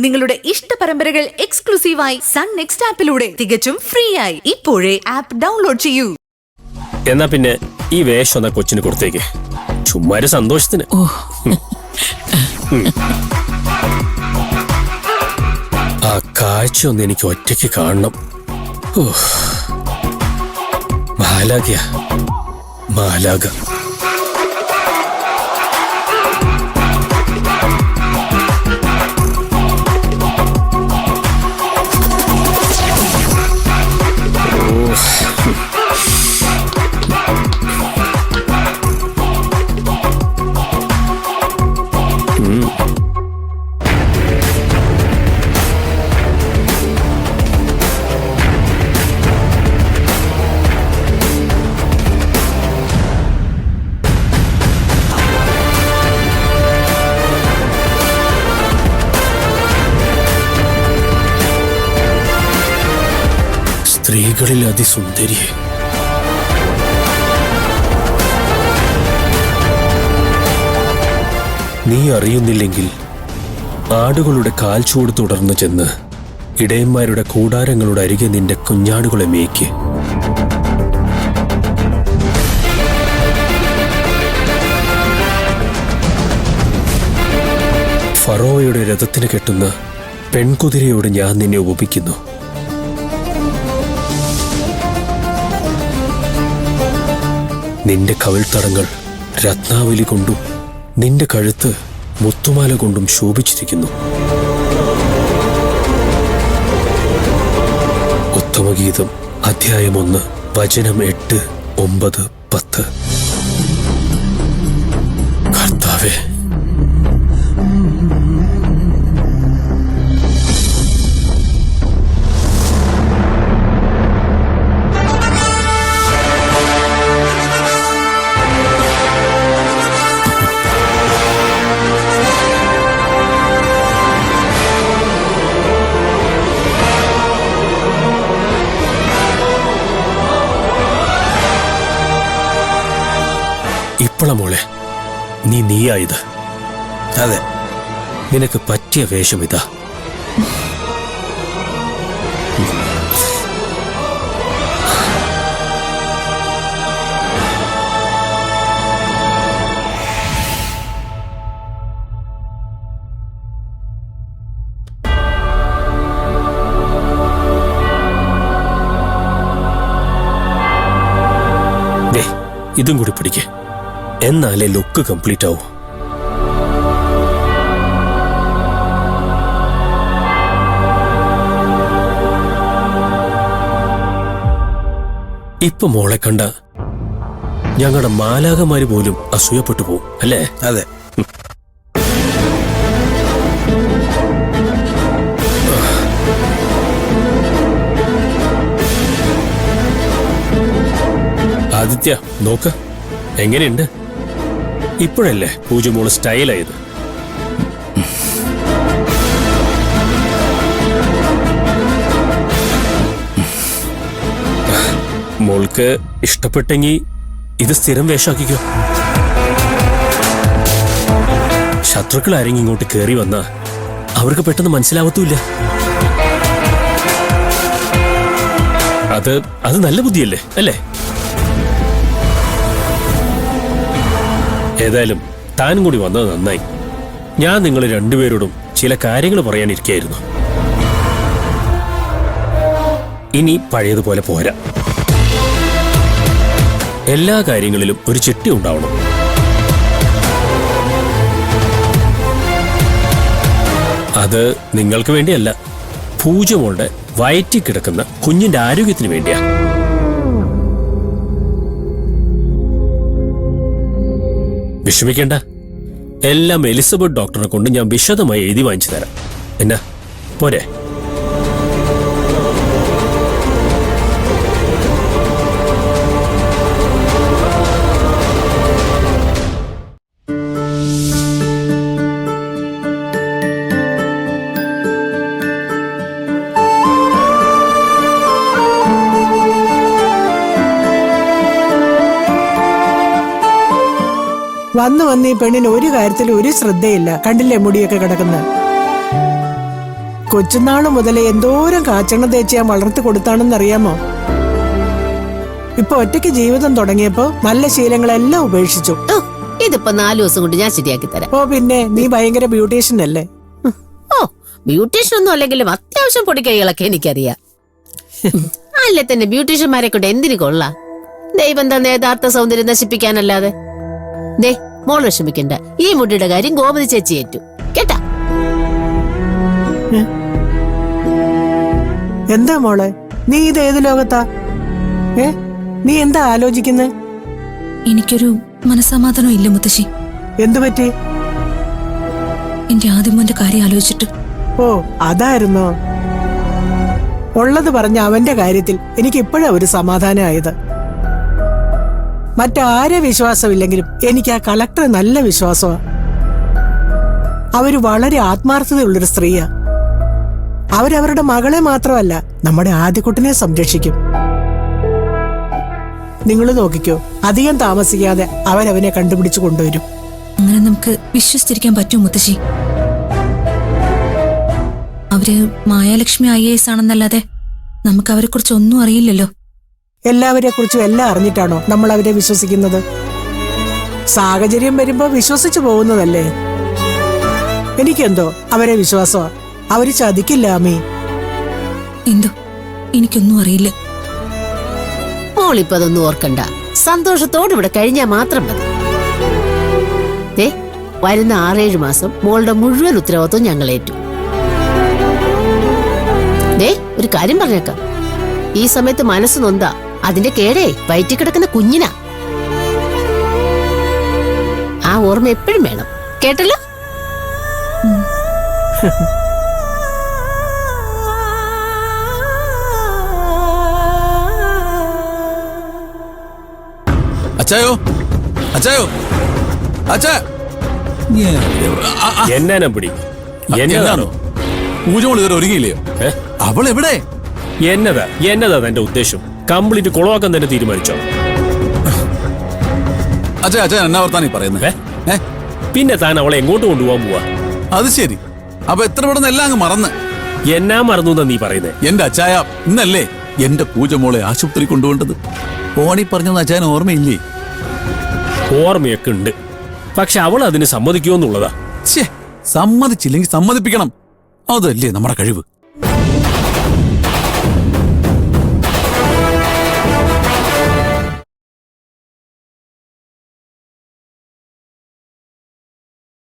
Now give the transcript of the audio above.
നിങ്ങളുടെ ഇഷ്ട പരമ്പരകൾ എക്സ്ക്ലൂസീവായി സൺ നെക്സ്റ്റ് ആപ്പിലൂടെ തികച്ചും ഫ്രീ ആയി ഇപ്പോഴേ ആപ്പ് ഡൗൺലോഡ് ചെയ്യൂ. എന്നാ പിന്നെ ഈ വേഷം എന്നാ കൊച്ചിന് കൊടുത്തേക്ക്, ചുമ്മാ ഒരു സന്തോഷത്തിന്. ആ കാഴ്ച ഒന്ന് എനിക്ക് ഒറ്റയ്ക്ക് കാണണം. മാലാഖ മാലാഖ. സ്ത്രീകളിൽ അതിസുന്ദരിയെ, നീ അറിയുന്നില്ലെങ്കിൽ ആടുകളുടെ കാൽച്ചുവട് തുടർന്ന് ചെന്ന് ഇടയന്മാരുടെ കൂടാരങ്ങളുടെ അരികെ നിന്റെ കുഞ്ഞാടുകളെ മേയ്ക്ക്. ഫറോവയുടെ രഥത്തിന് കെട്ടുന്ന പെൺകുതിരയോട് ഞാൻ നിന്നെ ഉപമിക്കുന്നു. നിന്റെ കവിൾത്തടങ്ങൾ രത്നാവലി കൊണ്ടും നിന്റെ കഴുത്ത് മുത്തുമാല കൊണ്ടും ശോഭിച്ചിരിക്കുന്നു. ഉത്തമഗീതം അധ്യായം 1 വചനം 8, 9, 10. കർത്താവേ, ഇപ്പള മോളെ നീയായത്. അതെ, നിനക്ക് പറ്റിയ വേഷം ഇതാ. ഇതും കൂടി പിടിക്കേ, എന്നാലേ ലുക്ക് കംപ്ലീറ്റ് ആവൂ. ഇപ്പൊ മോളെ കണ്ട ഞങ്ങളുടെ മാലാഖമാര് പോലും അസൂയപ്പെട്ടു പോവും, അല്ലേ? അതെ. ആദിത്യ, നോക്ക് എങ്ങനെയുണ്ട്? ഇപ്പോഴല്ലേ പൂജമോള് സ്റ്റൈലായത്. മോൾക്ക് ഇഷ്ടപ്പെട്ടെങ്കിൽ ഇത് സ്ഥിരം വേഷാക്കിക്കോ. ശത്രുക്കൾ ആരെങ്കിലും ഇങ്ങോട്ട് കയറി വന്നാ അവർക്ക് പെട്ടെന്ന് മനസ്സിലാവത്തുമില്ല. അത് നല്ല ബുദ്ധിയല്ലേ, അല്ലേ? ഏതായാലും താനും കൂടി വന്നത് നന്നായി. ഞാൻ നിങ്ങൾ രണ്ടുപേരോടും ചില കാര്യങ്ങൾ പറയാനിരിക്കായിരുന്നു. ഇനി പഴയതുപോലെ പോരാ. എല്ലാ കാര്യങ്ങളിലും ഒരു ചിട്ടി ഉണ്ടാവണം. അത് നിങ്ങൾക്ക് വേണ്ടിയല്ല, പൂജമോളുടെ വയറ്റിൽ കിടക്കുന്ന കുഞ്ഞിന്റെ ആരോഗ്യത്തിന് വേണ്ടിയാ. വിഷമിക്കേണ്ട, എല്ലാം എലിസബത്ത് ഡോക്ടറെ കൊണ്ട് ഞാൻ വിശദമായി എഴുതി വാങ്ങിച്ചു തരാം. എന്നാ പോരെ? വന്ന് ഈ പെണ്ണിന് ഒരു കാര്യത്തിൽ ഒരു ശ്രദ്ധയില്ല. കണ്ടില്ലേ മുടിയൊക്കെ കിടക്കുന്നത്? കൊച്ചുനാള് മുതലേ എന്തോരം കാച്ചെണ്ണ തേച്ച് ഞാൻ വളർത്തി കൊടുത്താണെന്നറിയാമോ? ഇപ്പൊ ഒറ്റയ്ക്ക് ജീവിതം തുടങ്ങിയപ്പോ നല്ല ശീലങ്ങളെല്ലാം ഉപേക്ഷിച്ചു. ഓ, ഇതിപ്പോ 4 ദിവസം കൊണ്ട് ഞാൻ ശരിയാക്കി തരാം. ഓ പിന്നെ നീ ഭയങ്കര ബ്യൂട്ടീഷ്യൻ അല്ലേ? ഓ, ബ്യൂട്ടീഷ്യൻ ഒന്നും അല്ലെങ്കിലും അത്യാവശ്യം പൊടിക്കൈകളൊക്കെ എനിക്കറിയാം. അല്ലേ തന്നെ ബ്യൂട്ടീഷ്യന്മാരെ കൊണ്ട് എന്തിനു കൊള്ളാം? ദൈവം തന്നെ യഥാർത്ഥ സൗന്ദര്യം നശിപ്പിക്കാനല്ലാതെ. ദേ, മോൾ വിഷമിക്കണ്ട. ഈ മുടിയുടെ കാര്യം ഗോമതി ചേച്ചി ഏറ്റു കേട്ടാ. എന്താ മോളെ, നീ ഇത് ഏത് ലോകത്താ? നീ എന്താ ആലോചിക്കുന്നത്? എനിക്കൊരു മനസ്സമാധാനം ഇല്ല മുത്തശ്ശി. എന്തു പറ്റി? എന്റെ ആദ്യമോന്റെ കാര്യം ആലോചിച്ചിട്ട്. ഓ അതായിരുന്നോ? ഉള്ളത് പറഞ്ഞ അവന്റെ കാര്യത്തിൽ എനിക്ക് ഇപ്പോഴാ ഒരു സമാധാനമായത്. മറ്റാരെ വിശ്വാസമില്ലെങ്കിലും എനിക്ക് ആ കളക്ടർ നല്ല വിശ്വാസമാ. അവര് വളരെ ആത്മാർത്ഥതയുള്ളൊരു സ്ത്രീയാ. അവരവരുടെ മകളെ മാത്രമല്ല നമ്മുടെ ആദ്യക്കുട്ടിനെ സംരക്ഷിക്കും. നിങ്ങൾ നോക്കിക്കോ, അധികം താമസിക്കാതെ അവരവനെ കണ്ടുപിടിച്ചു കൊണ്ടുവരും. അങ്ങനെ നമുക്ക് വിശ്വസിച്ചിരിക്കാൻ പറ്റും മുത്തശ്ശി? അവര് മായാലക്ഷ്മി IAS ആണെന്നല്ലാതെ നമുക്ക് അവരെ കുറിച്ച് ഒന്നും അറിയില്ലല്ലോ. എല്ലാവരെ കുറിച്ചും എല്ലാം അറിഞ്ഞിട്ടാണോ നമ്മൾ അവരെ വിശ്വസിക്കുന്നത്? സാഹചര്യം വരുമ്പോ വിശ്വസിച്ചു പോകുന്നതല്ലേ. എനിക്കെന്തോ അവരെ വിശ്വാസമാ. അവര് ചതിക്കില്ല അമ്മേ. എന്തോ എനിക്കൊന്നും അറിയില്ല. മോളിപ്പോ അതൊന്നും ഓർക്കണ്ട. സന്തോഷത്തോടെ ഇവിടെ കഴിഞ്ഞാൽ മാത്രം മതി. ദേ, വരുന്ന 6-7 മാസം മോളുടെ മുഴുവൻ ഉത്തരവാദിത്വം ഞങ്ങൾ ഏറ്റു. ദേ, ഒരു കാര്യം പറഞ്ഞേക്കാം. ഈ സമയത്ത് മനസ്സ് നൊന്താ അതിന്റെ കേടേ വയറ്റി കിടക്കുന്ന കുഞ്ഞിനാ. ആ ഓർമ്മ എപ്പോഴും വേണം, കേട്ടല്ലോ? അച്ചായോ, അച്ചായോ, അച്ചാ. എന്നാ പിടി? എന്നാണോ? പൂജമോൾ ഇതുവരെ ഒരുങ്ങിയില്ലയോ? അവൾ എവിടെ? എന്നതാ തന്റെ ഉദ്ദേശം? കംപ്ലീറ്റ് കുളവാക്കാൻ തന്നെ തീരുമാനിച്ചോ? അച്ഛാ എന്നാ വർത്താനീ പറയുന്നത്? പിന്നെ താൻ അവളെ എങ്ങോട്ട് കൊണ്ടുപോകാൻ പോവാ? അത് ശരി. അപ്പൊ എത്ര പെട്ടെന്ന് എല്ലാം അങ്ങ് മറന്ന്. എന്നാ മറന്നു എന്നാ നീ പറയുന്നേ? എന്റെ അച്ചായ, ഇന്നല്ലേ എന്റെ പൂജമോളെ ആശുപത്രി കൊണ്ടുപോകേണ്ടത്? ഫോണിൽ പറഞ്ഞൊന്നും അച്ചായന് ഓർമ്മയില്ലേ? ഓർമ്മയൊക്കെ ഉണ്ട്, പക്ഷെ അവൾ അതിന് സമ്മതിക്കുമോന്നുള്ളതാ. സമ്മതിച്ചില്ലെങ്കിൽ സമ്മതിപ്പിക്കണം. അതല്ലേ നമ്മുടെ കഴിവ്.